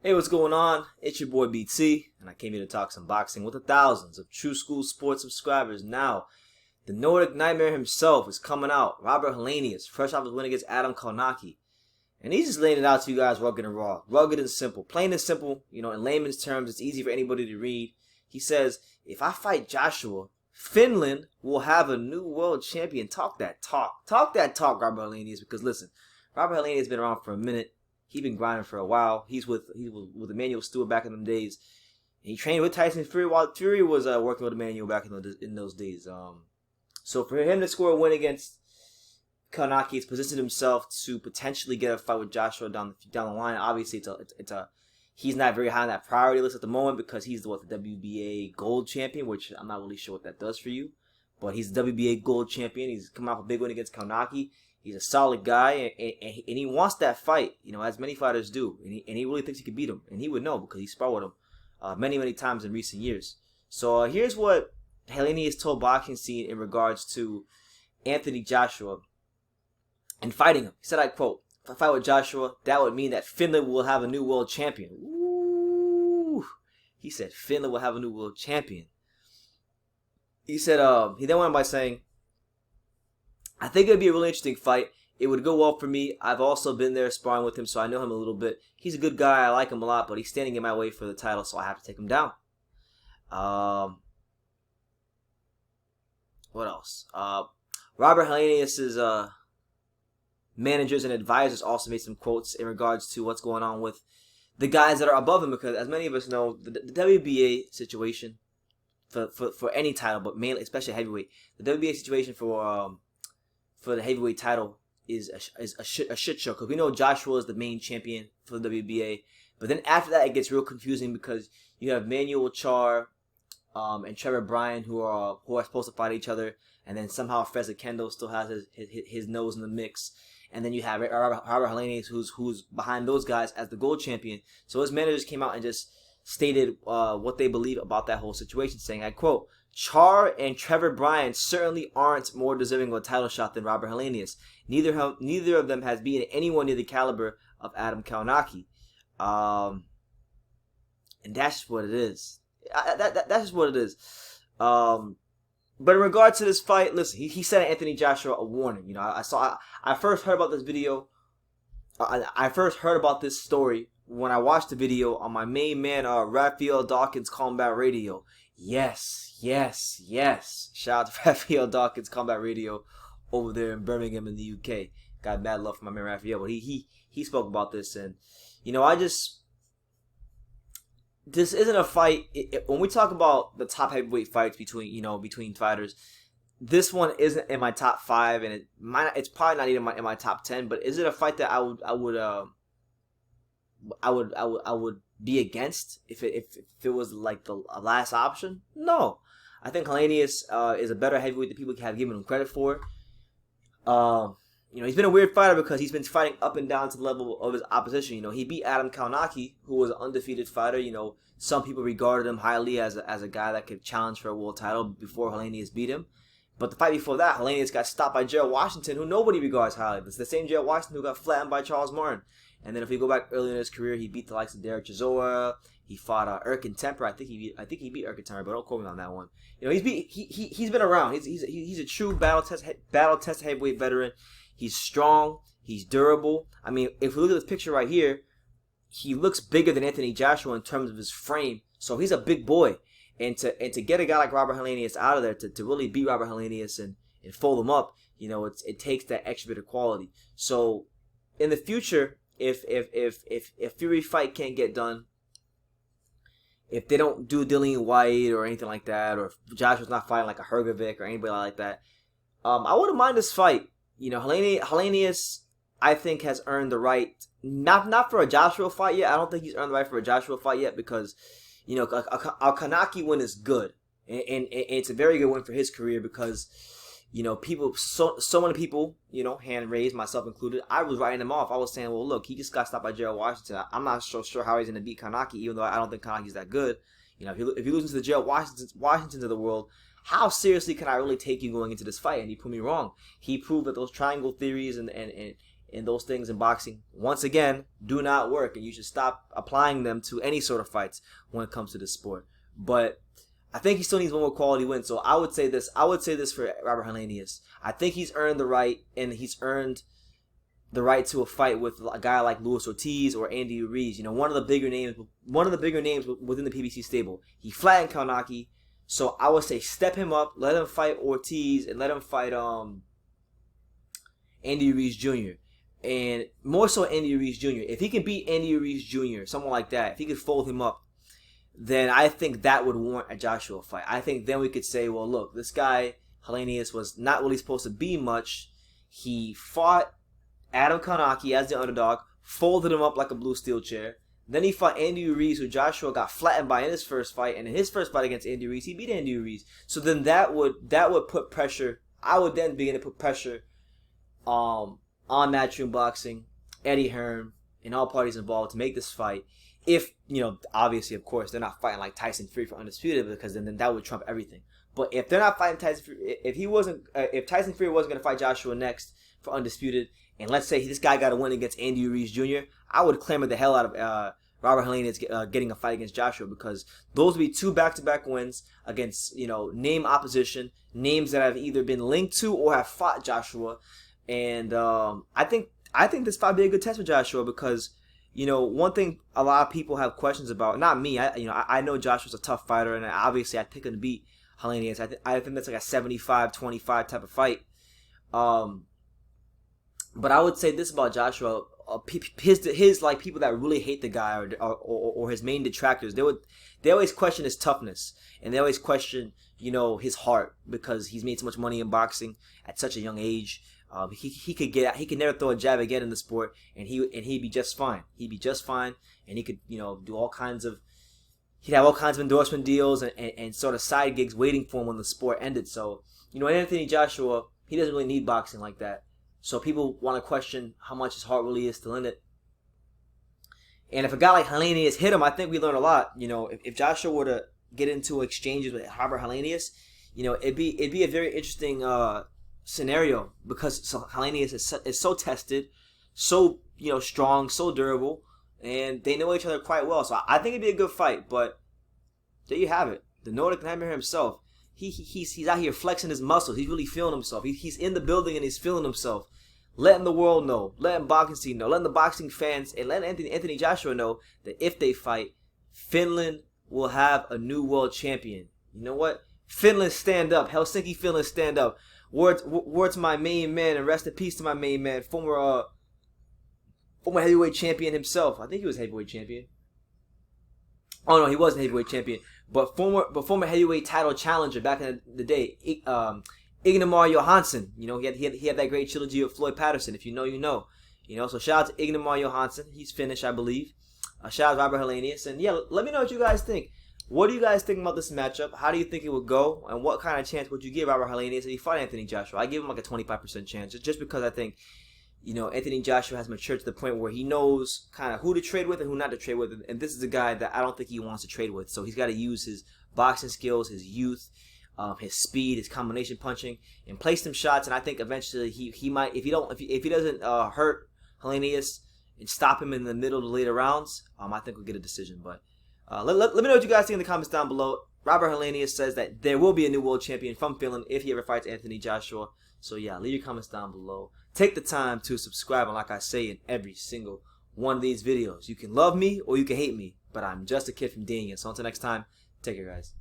Hey, what's going on? It's your boy BT, and I came here to talk some boxing with the thousands of True School Sports subscribers. Now, the Nordic Nightmare himself is coming out. Robert Helenius, fresh off his win against Adam Kalnaki. And he's just laying it out to you guys rugged and raw. Rugged and simple. Plain and simple, in layman's terms, it's easy for anybody to read. He says, if I fight Joshua, Finland will have a new world champion. Talk that talk. Talk that talk, Robert Helenius, because listen, Robert Helenius has been around for a minute. He's been grinding for a while. He was with Emmanuel Stewart back in them days. He trained with Tyson Fury while Fury was working with Emmanuel back in those days. So for him to score a win against Kalnaki, he's positioned himself to potentially get a fight with Joshua down the line. Obviously, he's not very high on that priority list at the moment because he's the WBA gold champion, which I'm not really sure what that does for you. But he's the WBA gold champion. He's come out with a big win against Kalnaki. He's a solid guy, and he wants that fight, as many fighters do. And he really thinks he could beat him. And he would know because he sparred with him many, many times in recent years. So here's what Helenius told Boxing Scene in regards to Anthony Joshua and fighting him. He said, I quote, if I fight with Joshua, that would mean that Finland will have a new world champion. Ooh. He said Finland will have a new world champion. He said, he then went on by saying, I think it would be a really interesting fight. It would go well for me. I've also been there sparring with him, so I know him a little bit. He's a good guy. I like him a lot, but he's standing in my way for the title, so I have to take him down. What else? Robert Helenius' managers and advisors also made some quotes in regards to what's going on with the guys that are above him, because as many of us know, the WBA situation for any title, but mainly, especially heavyweight, the WBA situation for the heavyweight title is a shit show, because we know Joshua is the main champion for the WBA, but then after that it gets real confusing because you have Manuel Char and Trevor Bryan who are supposed to fight each other, and then somehow Fezzik Kendo still has his nose in the mix, and then you have Robert Helenius who's behind those guys as the gold champion. So his managers came out and just stated what they believe about that whole situation, saying, I quote, Char and Trevor Bryan certainly aren't more deserving of a title shot than Robert Helenius. Neither of them has beaten anyone near the caliber of Adam Kalnaki. And that's just what it is. That's just what it is. But in regard to this fight, listen, he sent Anthony Joshua a warning. I first heard about this video. I first heard about this story when I watched the video on my main man, Raphael Dawkins' Combat Radio. Yes. Shout out to Raphael Dawkins' Combat Radio over there in Birmingham in the UK. Got mad love for my man Raphael, but he spoke about this, and this isn't a fight. When we talk about the top heavyweight fights between fighters, this one isn't in my top 5, and it's probably not even in my top 10. But is it a fight that I would be against if it was like the last option? No. I think Helenius is a better heavyweight than people have given him credit for. He's been a weird fighter because he's been fighting up and down to the level of his opposition. He beat Adam Kalnaki, who was an undefeated fighter. Some people regarded him highly as a guy that could challenge for a world title before Helenius beat him. But the fight before that, Helenius got stopped by Gerald Washington, who nobody regards highly. It's the same Gerald Washington who got flattened by Charles Martin. And then if we go back earlier in his career, he beat the likes of Derek Chisora. He fought Erkin Temper. I think he beat Erkin Temper, but don't quote me on that one. He's been around. He's a true battle test heavyweight veteran. He's strong. He's durable. I mean, if we look at this picture right here, he looks bigger than Anthony Joshua in terms of his frame. So he's a big boy. And to get a guy like Robert Helenius out of there, to really beat Robert Helenius and fold him up, it takes that extra bit of quality. So in the future, if Fury fight can't get done, if they don't do Dillian White or anything like that, or if Joshua's not fighting like a Hrgovic or anybody like that, I wouldn't mind this fight. Helenius, I think, has earned the right, not for a Joshua fight yet. I don't think he's earned the right for a Joshua fight yet because, a Kalnaki win is good. And it's a very good win for his career because, people, so many people, hand raised, myself included, I was writing him off. I was saying, well, look, he just got stopped by Gerald Washington. I'm not so sure how he's going to beat Kalnaki, even though I don't think Kalnaki's that good. If he loses to the Gerald Washingtons of the world, how seriously can I really take you going into this fight? And he proved me wrong. He proved that those triangle theories and and those things in boxing, once again, do not work, and you should stop applying them to any sort of fights when it comes to this sport. But I think he still needs one more quality win. So I would say this. I would say this for Robert Helenius. I think he's earned the right, and he's earned the right to a fight with a guy like Luis Ortiz or Andy Ruiz. You know, one of the bigger names within the PBC stable. He flattened Kaunaki, so I would say step him up, let him fight Ortiz, and let him fight Andy Ruiz Jr. And more so Andy Ruiz Jr. If he can beat Andy Ruiz Jr., someone like that, if he could fold him up, then I think that would warrant a Joshua fight. I think then we could say, well, look, this guy, Helenius, was not really supposed to be much. He fought Adam Kaunaki as the underdog, folded him up like a blue steel chair. Then he fought Andy Ruiz, who Joshua got flattened by in his first fight. And in his first fight against Andy Ruiz, he beat Andy Ruiz. So then that would put pressure. I would then begin to put pressure on Matchroom Boxing, Eddie Hearn, and all parties involved to make this fight. If, you know, obviously, of course, they're not fighting like Tyson Fury for undisputed, because then that would trump everything. But if they're not fighting Tyson Fury, if Tyson Fury wasn't going to fight Joshua next for undisputed, and let's say this guy got a win against Andy Ruiz Jr., I would clamor the hell out of Robert Helenius getting a fight against Joshua, because those would be 2 back-to-back wins against, you know, name opposition, names that have either been linked to or have fought Joshua. And I think this fight would be a good test for Joshua, because, you know, one thing a lot of people have questions about, not me, I know Joshua's a tough fighter, and obviously I'd pick him to beat Helenius. I think that's like a 75-25 type of fight. But I would say this about Joshua: his like people that really hate the guy or his main detractors, they always question his toughness, and they always question, you know, his heart, because he's made so much money in boxing at such a young age. He could never throw a jab again in the sport, and he'd be just fine. He'd be just fine, and he could, you know, he'd have all kinds of endorsement deals and sort of side gigs waiting for him when the sport ended. So, you know, Anthony Joshua, he doesn't really need boxing like that. So people want to question how much his heart really is still in it. And if a guy like Helenius hit him, I think we learn a lot. You know, if Joshua were to get into exchanges with Robert Helenius, you know, it'd be a very interesting scenario, because Helenius is so tested, so, you know, strong, so durable, and they know each other quite well. So I think it'd be a good fight. But there you have it. The Nordic Nightmare himself. He's out here flexing his muscles. He's really feeling himself. He's in the building and he's feeling himself. Letting the world know, letting boxing scene know, letting the boxing fans, and letting Anthony Joshua know that if they fight, Finland will have a new world champion. You know what? Finland, stand up. Helsinki, Finland, stand up. Word to my main man, and rest in peace to my main man, former heavyweight champion himself. I think he was heavyweight champion. Oh no, he wasn't heavyweight champion, but former heavyweight title challenger back in the day, Ignemar Johansson. You know, he had that great trilogy of Floyd Patterson. If you know, you know. You know, so shout out to Ignemar Johansson. He's Finnish, I believe. Shout out to Robert Helenius. And yeah, let me know what you guys think. What do you guys think about this matchup? How do you think it would go? And what kind of chance would you give Robert Helenius if he fought Anthony Joshua? I give him like a 25% chance, just because I think, you know, Anthony Joshua has matured to the point where he knows kind of who to trade with and who not to trade with. And this is a guy that I don't think he wants to trade with. So he's got to use his boxing skills, his youth, his speed, his combination punching, and play some shots. And I think eventually he might, if he doesn't hurt Helenius and stop him in the middle of the later rounds, I think we'll get a decision. But let me know what you guys think in the comments down below. Robert Helenius says that there will be a new world champion from Finland if he ever fights Anthony Joshua. So yeah, leave your comments down below. Take the time to subscribe, and like I say in every single one of these videos, you can love me or you can hate me, but I'm just a kid from Dania. So until next time, take care, guys.